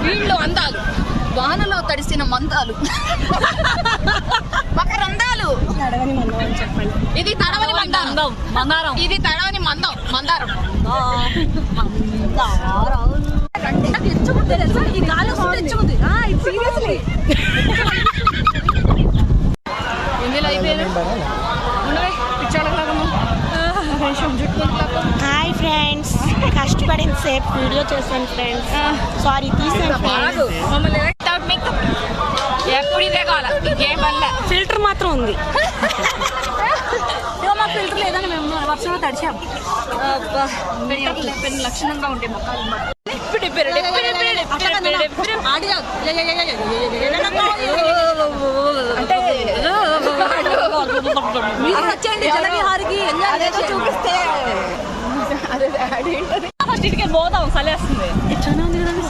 వీళ్ళు అందాలు, వానలో తడిసిన మందాలు, మకరందాలు. ఇది తడవని మందారం, ఇది తడవని మందారం. హాయ్ ఫ్రెండ్స్, కష్టపడిన సేపు వీడియో చేశాను ఫ్రెండ్స్. సారీ తీసాను. ఎప్పుడు ఇదే కావాలి, ఇంకేం వల్ల ఫిల్టర్ మాత్రం ఉంది. మా ఫిల్టర్ లేదని మేము వర్షంలో తడిచాము. పెద్ద లక్షణంగా ఉంటాయి మొక్కలు. చూపిస్తే పోదాం, చలేస్తుంది.